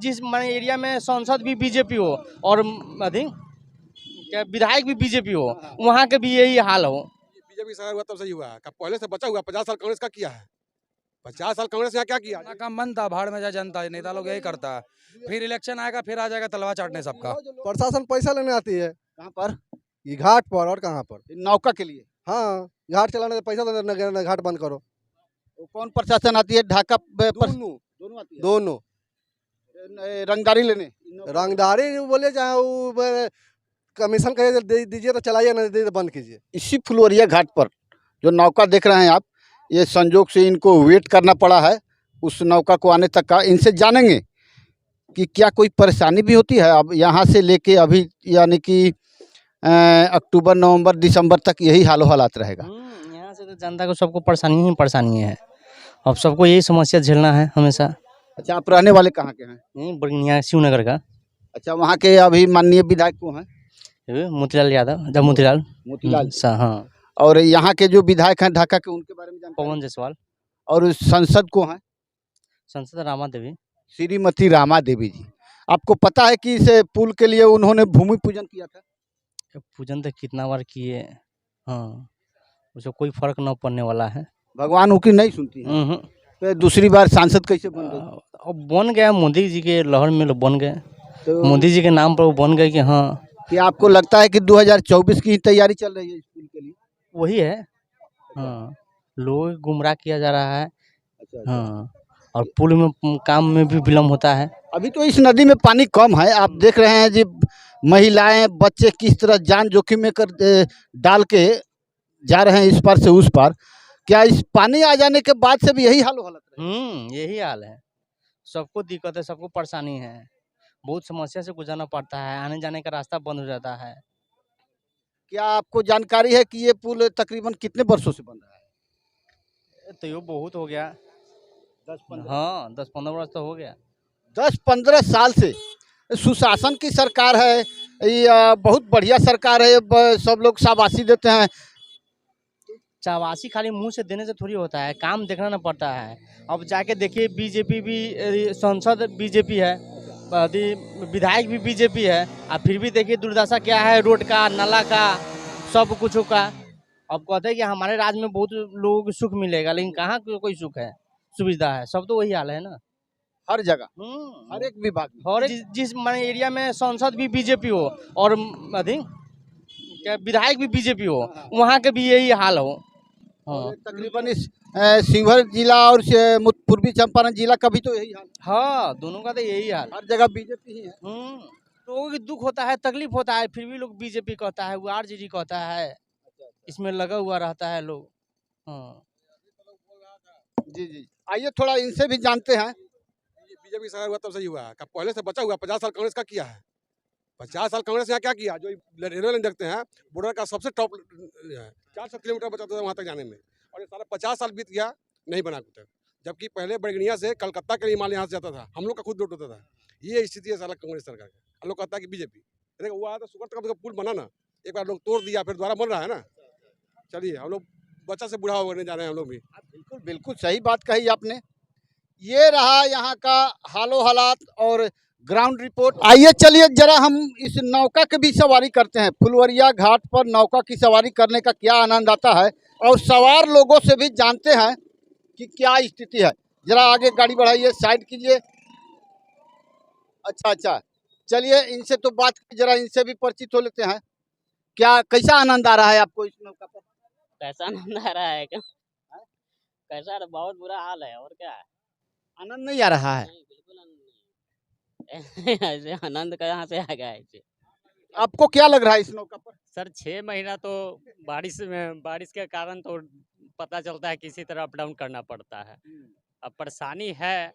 जिस माने एरिया में सांसद भी बीजेपी हो और अधिक क्या विधायक भी बीजेपी हो, वहाँ के भी यही हाल हो। बीजेपी सरकार हुआ तब सही हुआ, पहले से बचा हुआ 50 साल कांग्रेस का किया है। 50 साल कांग्रेस यहाँ क्या किया? का मन था भाड़ में जा जनता, नेता लोग यही करता है। फिर इलेक्शन आएगा, फिर आ जाएगा तलवार चाटने सबका। प्रशासन पैसा लेने आती है कहाँ पर? ये घाट पर, और कहाँ पर? नौका के लिए। हाँ, घाट चलाने का पैसा लेने, घाट बंद करो। वो कौन प्रशासन आती है? ढाका दोनों आती है। दोनों रंगदारी लेने। रंगदारी बोले चाहे वो कमीशन कहे दीजिए तो चलाइए, नहीं दीजिए तो बंद कीजिए। इसी फुलवरिया घाट पर जो नौका देख रहे हैं आप, ये संजोग से इनको वेट करना पड़ा है उस नौका को आने तक का। इनसे जानेंगे कि क्या कोई परेशानी भी होती है। अब यहाँ से लेके अभी यानी कि अक्टूबर, नवंबर, दिसंबर तक यही हालात रहेगा। यहाँ से तो जनता को सबको परेशानी ही परेशानी है। अब सबको यही समस्या झेलना है हमेशा। अच्छा, आप रहने वाले कहाँ के हैं? यहीं बड़गिया शिवनगर का। अच्छा, वहाँ के अभी माननीय विधायक को हैं? मोतीलाल यादव, जब मोतीलाल शाह। हाँ। और यहाँ के जो विधायक हैं ढाका के, उनके बारे में जानते हैं? पवन जायसवाल। और संसद को हैं? संसद रामा देवी, श्रीमती रामा देवी जी। आपको पता है कि इस पुल के लिए उन्होंने भूमि पूजन किया था? पूजन तो कितना बार किए। हाँ, उसको कोई फर्क न पड़ने वाला है। भगवान उनकी नहीं सुनती है। तो दूसरी बार सांसद कैसे बन गए? अब बन गया, मोदी जी के लहर में लोग बन गए। तो मोदी जी के नाम पर वो बन गए कि हाँ। क्या आपको लगता है कि 2024 की तैयारी चल रही है इस पुल के लिए? वही है। हाँ, लोग गुमराह किया जा रहा है। अच्छा। हाँ, और पुल में काम में भी विलम्ब होता है। अभी तो इस नदी में पानी कम है, आप देख रहे हैं जी, महिलाएं, बच्चे किस तरह जान जोखिम में कर डाल के जा रहे हैं इस पार से उस पार। क्या इस पानी आ जाने के बाद से भी यही हाल है? यही हाल है। सबको दिक्कत है, सबको परेशानी है। बहुत समस्या से गुजरना पड़ता है, आने जाने का रास्ता बंद हो जाता है। क्या आपको जानकारी है कि ये पुल तकरीबन कितने वर्षों से बन रहा है? तो ये बहुत हो गया। 10-15। हाँ, 10-15 वर्ष तो हो गया। 10-15 साल से सुशासन की सरकार है, ये बहुत बढ़िया सरकार है। सब लोग शाबाशी देते हैं। शाबाशी खाली मुंह से देने से थोड़ी होता है, काम देखना ना पड़ता है। अब जाके देखिए, बीजेपी भी सांसद बीजेपी है, विधायक भी बीजेपी है, और फिर भी देखिए दुर्दशा क्या है, रोड का, नाला का, सब कुछ का। अब कहते हैं कि हमारे राज्य में बहुत लोगों को सुख मिलेगा, लेकिन कहाँ कोई सुख है, सुविधा है? सब तो वही हाल है ना, हर जगह, हर एक विभाग में। और जिस माने एरिया में सांसद भी बीजेपी हो और अधिक क्या विधायक भी बीजेपी हो, वहाँ के भी यही हाल हो। हाँ। तकरीबन इस शिवहर जिला और पूर्वी चंपारण जिला का भी तो यही हाल। हाँ, दोनों का तो यही हाल। हर जगह बीजेपी ही है। लोगों की दुख होता है, तकलीफ होता है, फिर भी लोग बीजेपी कहता है, वो आरजेडी कहता है, इसमें लगा हुआ रहता है लोग। हाँ जी जी, आइए थोड़ा इनसे भी जानते हैं। बीजेपी सरकार हुआ तब सही हुआ, पहले से बचा हुआ 50 साल कांग्रेस का किया है। 50 साल कांग्रेस यहाँ क्या किया? जो रेलवे लाइन देखते हैं, बॉर्डर का सबसे टॉप 400 किलोमीटर बचा था वहाँ तक जाने में, और ये सारा 50 साल बीत गया, नहीं बना कुछ। जबकि पहले बड़गिनिया से कलकत्ता के लिए माल यहाँ से जाता था, हम लोग का खुद रोड होता था। ये स्थिति है सारा कांग्रेस सरकार का। हम लोग कहता है कि बीजेपी देखो हुआ तो सुगर तक पुल बना ना, एक बार लोग तोड़ दिया, फिर दोबारा बन रहा है ना। चलिए, हम लोग बच्चा से बूढ़ा होने जा रहे हैं हम लोग भी। बिल्कुल बिल्कुल सही बात कही आपने। ये रहा यहाँ का हालो हालात और ग्राउंड रिपोर्ट। आइए चलिए जरा हम इस नौका की भी सवारी करते हैं। फुलवरिया घाट पर नौका की सवारी करने का क्या आनंद आता है, और सवार लोगों से भी जानते हैं कि क्या स्थिति है। जरा आगे गाड़ी बढ़ाइए, साइड कीजिए। अच्छा, चलिए इनसे तो बात, जरा इनसे भी परिचित हो लेते हैं। क्या कैसा आनंद आ रहा है आपको इस नौका पर? कैसा आनंद आ रहा है क्या? कैसा? बहुत बुरा हाल है, और क्या है? आनंद नहीं आ रहा है? नहीं, बिल्कुल आनंद नहीं। ऐसे आनंद कहाँ से आ गया ऐसे? आपको क्या लग रहा है इस नौका पर? सर 6 महीना तो बारिश के कारण तो पता चलता है किसी तरह अप डाउन करना पड़ता है। अब परेशानी है,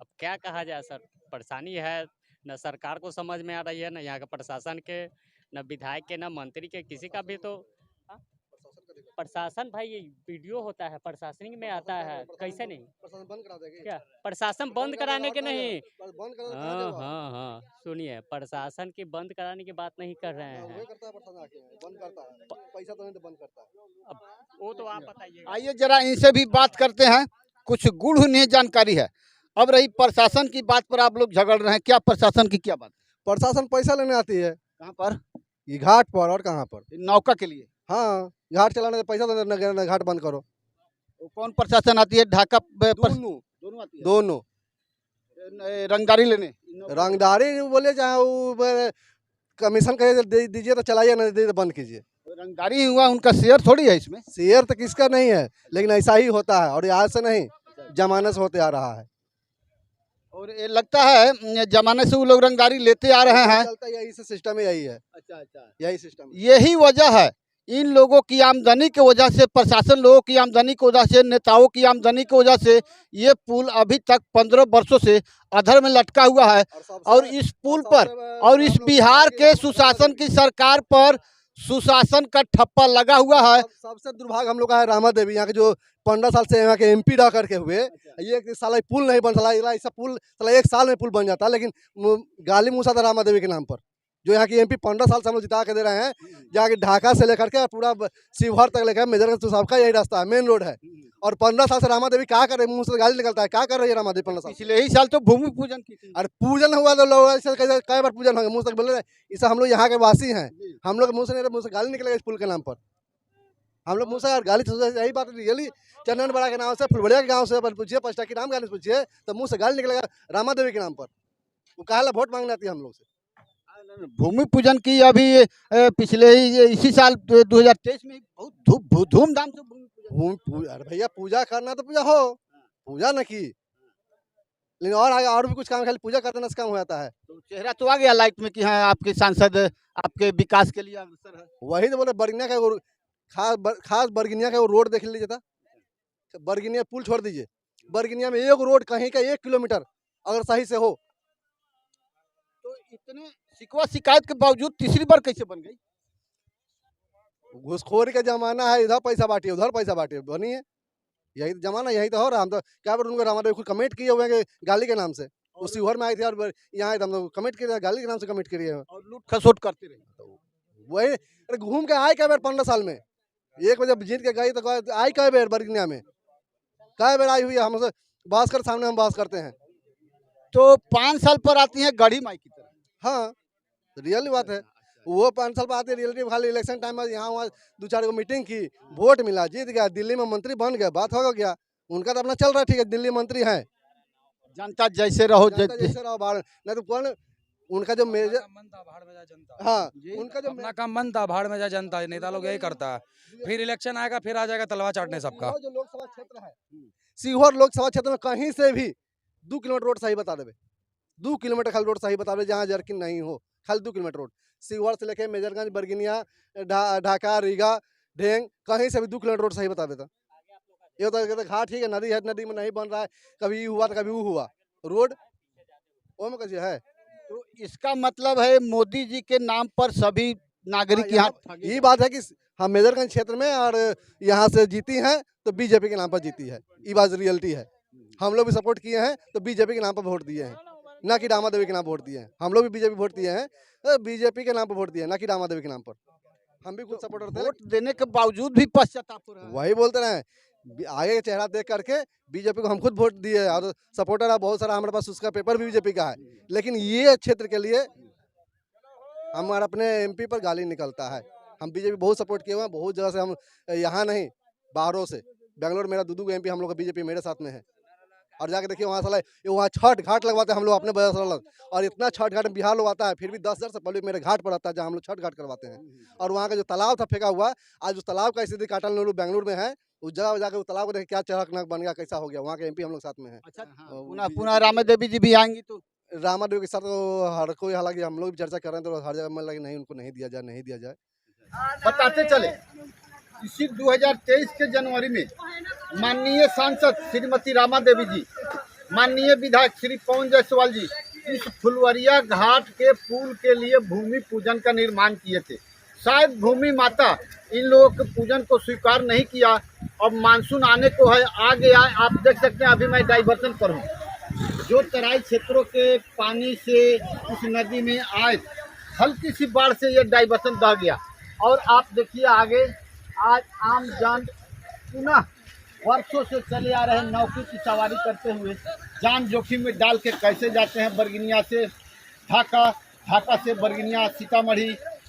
अब क्या कहा जाए सर, परेशानी है। न सरकार को समझ में आ रही है, न यहाँ के प्रशासन के, न विधायक के, न मंत्री के, किसी का भी। तो प्रशासन भाई, ये वीडियो होता है, प्रशासनिक में आता है, कैसे नहीं? बंद करा देंगे क्या प्रशासन बंद कराने के नहीं? बंद करा हाँ, सुनिए, प्रशासन की बंद कराने की बात नहीं कर रहे हैं। बंद करता है, पैसा तो नहीं तो बंद करता है। अब वो तो आप बताइए। आइए जरा इनसे भी बात करते हैं, कुछ गूढ़ उन्हें जानकारी है। अब रही प्रशासन की बात पर आप लोग झगड़ रहे हैं, क्या प्रशासन की क्या बात? प्रशासन पैसा लेने आती है कहाँ पर? ये घाट पर, और कहाँ पर? नौका के लिए। हाँ, घाट चलाने का पैसा तो न घाट बंद करो। तो कौन प्रशासन आती है? ढाका दोनों आती है? दोनों रंगदारी लेने? रंगदारी बोले चाहे वो कमीशन कहे दीजिए तो चलाइए, नहीं दीजिए तो बंद कीजिए। रंगदारी ही हुआ, उनका शेयर थोड़ी है इसमें। शेयर तो किसका नहीं है, लेकिन ऐसा ही होता है, और आज से नहीं, जमाने से होते आ रहा है। और ये लगता है जमाने से वो लोग रंगदारी लेते आ रहे हैं। चलता यही से सिस्टम यही है। अच्छा। यही सिस्टम। यही वजह है, इन लोगों की आमदनी की वजह से, प्रशासन लोगों की आमदनी की वजह से, नेताओं की आमदनी की वजह से ये पुल अभी तक 15 वर्षों से अधर में लटका हुआ है। और इस पुल पर और इस बिहार के सुशासन की सरकार पर सुशासन का ठप्पा लगा हुआ है। सबसे दुर्भाग्य हम लोग का है रामा देवी, यहाँ के जो 15 साल से यहाँ के MP रह करके हुए, ये साला पुल नहीं बन, साला ऐसा पुल साला 1 साल में पुल बन जाता, लेकिन गाली मूसा था रामा देवी के नाम पर, जो यहाँ की MP 15 साल से हम लोग जिता के दे रहे हैं। जहाँ की ढाका से लेकर के पूरा शिवहर तक लेकर मेजरगंज तो सबका यही रास्ता है, मेन रोड है। और 15 साल से रामा देवी क्या कर रहे, मुँह से गाली निकलता है, क्या कर रही है रामा देवी 15 साल? पिछले ही साल तो भूमि पूजन की थी। अरे पूजन हुआ तो लोग ऐसे कई बार पूजन होंगे, मुँह से बोल रहे इसे हम लोग यहाँ के वासी हैं, हम लोग मुँह से नहीं, मुँह से गाली निकलेगा इस पुल के नाम पर। हम लोग मुँह से गाली, यही बात रियली चंदन बड़ा के नाम से, फुलबड़िया के गाँव से पूछिए, पचटा के नाम गाली पूछिए, तो मुँह से गाली निकलेगा रामा देवी के नाम पर। वो काहे ला वोट मांगने आती है हम लोग से? भूमि पूजन की अभी पिछले ही इसी साल 2023 में बहुत धूमधाम से भूमि पूजन। अरे भैया पूजा करना तो पूजा हो, पूजा न की, लेकिन और आगे और भी कुछ काम, खाली पूजा कर देने से काम हो जाता है। तो चेहरा तो आ गया लाइट में कि हाँ आपके सांसद आपके विकास के लिए अग्रसर है। वही तो बोले, बरगिनिया का खास बरगिनिया का वो रोड देख लीजिए था, बरगिनिया पुल छोड़ दीजिए, बरगिनिया में एक रोड कहीं का 1 किलोमीटर अगर सही से हो, तो इतने शिकवा शिकायत के बावजूद तीसरी बार कैसे बन गई? घुसखोरी का जमाना है, इधर पैसा बांटिए उधर पैसा बांटिए, बनी है यही जमाना, यही तो हो रहा। हम तो क्या बार उनको रामा देवी को कमेंट किए हुए हैं गाली के नाम से, उस शिवहर में आए थे और यहाँ हम लोग कमेंट किए, गाली के नाम से कमेंट किए हैं और लूट खसोट करते रहे। वही अरे घूम के आए कै बेर 15 साल में, 1 बजे जीत के गई तो आई कै बेर बरगिनिया में, कै बेर आई हुई है, हमसे बात कर, सामने हम बात करते हैं। तो 5 साल पर आती है गढ़ी माई की तरह। हाँ रियल बात है, वो 5 साल पर आते रियलिटी, खाली इलेक्शन टाइम में यहाँ वहाँ 2-4 को मीटिंग की, वोट मिला, जीत गया, दिल्ली में मंत्री बन गया, बात हो गया, उनका तो अपना चल रहा है, ठीक है, दिल्ली मंत्री है, जनता जैसे रहो जैसे रहो बाहर, नहीं तो कौन उनका जो मेजर, हाँ उनका जो अपना काम मन था, भाड़ में जा जनता, नेता लोग यही करता है। फिर इलेक्शन आएगा, फिर आ जाएगा तलवार चाटने सबका। जो लोकसभा क्षेत्र है, शिवहर लोकसभा क्षेत्र में कहीं से भी 2 किलोमीटर रोड सही बता देवे, 2 किलोमीटर खाली रोड सही बता देवे, जहाँ जर्किन नहीं हो, खाली 2 किलोमीटर रोड, शिवहर से लेके मेजरगंज, बरगिनिया, ढाका, रीगा, ढेंग, कहीं से भी 2 किलोमीटर रोड सही बता देता। ये तो घाट ठीक है, नदी है, नदी में नहीं बन रहा है, कभी ये हुआ तो कभी वो हुआ, रोड वो में कैसे है। तो इसका मतलब है मोदी जी के नाम पर सभी नागरिक यहाँ ये बात है कि हम मेजरगंज क्षेत्र में और यहाँ से जीती हैं तो बीजेपी के नाम पर जीती है, ये बात रियलिटी है। हम लोग भी सपोर्ट किए हैं तो बीजेपी के नाम पर वोट दिए हैं, ना कि रामा देवी के नाम पर वोट दिए हैं। हम लोग भी बीजेपी वोट दिए हैं, बीजेपी के नाम पर वोट दिए हैं, ना कि रामा देवी के नाम पर। हम भी खुद सपोर्टर थे, वोट देने के बावजूद भी पश्चाताप हो रहा है। वही बोलते रहे, आगे का चेहरा देख करके बीजेपी को हम खुद वोट दिए, और सपोर्टर है बहुत सारा, हमारे पास उसका पेपर भी बीजेपी का है, लेकिन ये क्षेत्र के लिए हमारे अपने MP पर गाली निकलता है। हम बीजेपी बहुत सपोर्ट किए हुए हैं, बहुत जगह से, हम यहाँ नहीं बाहरों से, बेंगलोर मेरा 2 MP हम लोग का बीजेपी मेरे साथ में है। और जाके देखिए वहाँ साला वहाँ छठ घाट लगवाते हैं हम लोग अपने बजा साला, और इतना छठ घाट में बिहार लोग आता है, फिर भी 10,000 से पब्लिक मेरे घाट पर आता है जहाँ हम लोग छठ घाट करवाते हैं। और वहाँ का जो तालाब था फेंका हुआ, आज उस तालाब का स्थिति काटल बेंगलुरु में है, उस जगह जाकर उस तालाब को देखे क्या चढ़क बन गया, कैसा हो गया, वहाँ के MP हम लोग साथ में है। अच्छा, पुनः रामा देवी जी भी आएंगी तो रामा देवी के साथ तो हर कोई, हालांकि हम लोग भी चर्चा कर रहे हैं, तो हर जगह में लगे नहीं उनको नहीं दिया जाए, नहीं दिया जाए। बताते चले, इसी 2023 के जनवरी में माननीय सांसद श्रीमती रामा देवी जी, माननीय विधायक श्री पवन जायसवाल जी इस फुलवरिया घाट के पुल के लिए भूमि पूजन का निर्माण किए थे। शायद भूमि माता इन लोगों के पूजन को स्वीकार नहीं किया। अब मानसून आने को है, आ गया, आप देख सकते हैं। अभी मैं डाइवर्सन पर हूँ, जो तराई क्षेत्रों के पानी से उस नदी में आए, हल्की सी बाढ़ से ये डाइवर्सन बह गया। और आप देखिए आगे, आज आम जन पुनः वर्षों से चले आ रहे नौके की सवारी करते हुए जान जोखिम में डाल के कैसे जाते हैं बरगिनिया से ढाका, ढाका से बरगिनिया, सीतामढ़ी,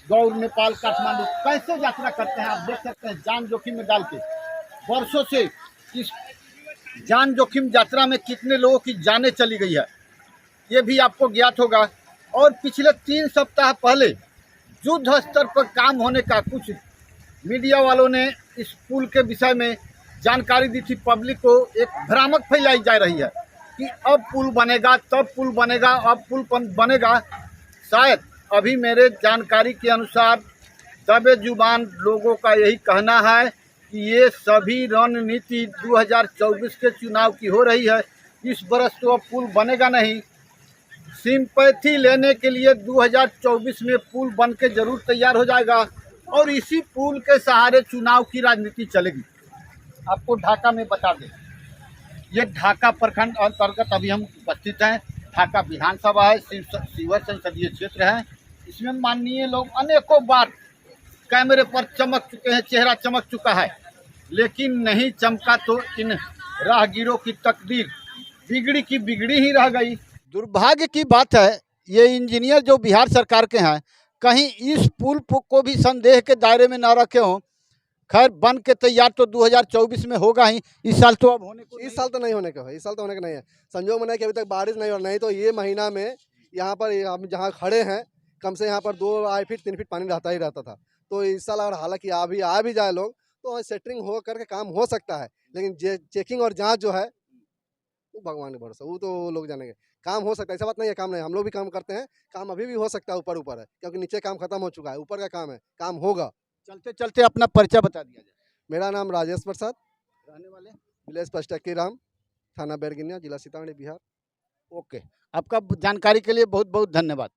गौर, नेपाल, काठमांडू, कैसे यात्रा करते हैं आप देख सकते हैं। जान जोखिम में डाल के वर्षों से इस जान जोखिम यात्रा में कितने लोगों की जानें चली गई है ये भी आपको ज्ञात होगा। और पिछले 3 सप्ताह पहले युद्ध स्तर पर काम होने का कुछ मीडिया वालों ने इस पुल के विषय में जानकारी दी थी पब्लिक को। एक भ्रामक फैलाई जा रही है कि अब पुल बनेगा, तब पुल बनेगा, अब पुल बनेगा। शायद अभी मेरे जानकारी के अनुसार दबे जुबान लोगों का यही कहना है कि ये सभी रणनीति 2024 के चुनाव की हो रही है। इस बरस तो अब पुल बनेगा नहीं, सिंपैथी लेने के लिए 2024 में पुल बन के जरूर तैयार हो जाएगा और इसी पुल के सहारे चुनाव की राजनीति चलेगी। आपको ढाका में बता दें, ये ढाका प्रखंड अंतर्गत अभी हम उपस्थित हैं। ढाका विधानसभा है, शिवहर संसदीय क्षेत्र है। इसमें माननीय लोग अनेकों बार कैमरे पर चमक चुके हैं, चेहरा चमक चुका है, लेकिन नहीं चमका तो इन राहगीरों की तकदीर बिगड़ी की बिगड़ी ही रह गई। दुर्भाग्य की बात है ये इंजीनियर जो बिहार सरकार के हैं कहीं इस पुल को भी संदेह के दायरे में ना रखे हों। खैर बन के तैयार तो 2024 में होगा ही, इस साल तो अब होने को इस साल तो नहीं होने का है, इस साल तो होने का नहीं है। संजोग में नहीं कि अभी तक बारिश नहीं हो रही, नहीं तो ये महीना में यहाँ पर हम जहाँ खड़े हैं कम से यहाँ पर 2 फीट 3 फीट पानी रहता ही रहता था। तो इस साल अगर हालांकि आ भी जाए लोग तो सेटरिंग हो करके काम हो सकता है, लेकिन चेकिंग और जाँच जो है वो भगवान के भरोसा, वो तो लोग जानेंगे। काम हो सकता है, ऐसा बात नहीं है काम नहीं, हम लोग भी काम करते हैं, काम अभी भी हो सकता है। ऊपर है क्योंकि नीचे काम खत्म हो चुका है, ऊपर का काम है, काम होगा। चलते चलते अपना परिचय बता दिया जाए। मेरा नाम राजेश प्रसाद, रहने वाले विलेज पचटक्की राम, थाना बैरगिनिया, जिला सीतामढ़ी, बिहार। ओके, आपका जानकारी के लिए बहुत बहुत धन्यवाद।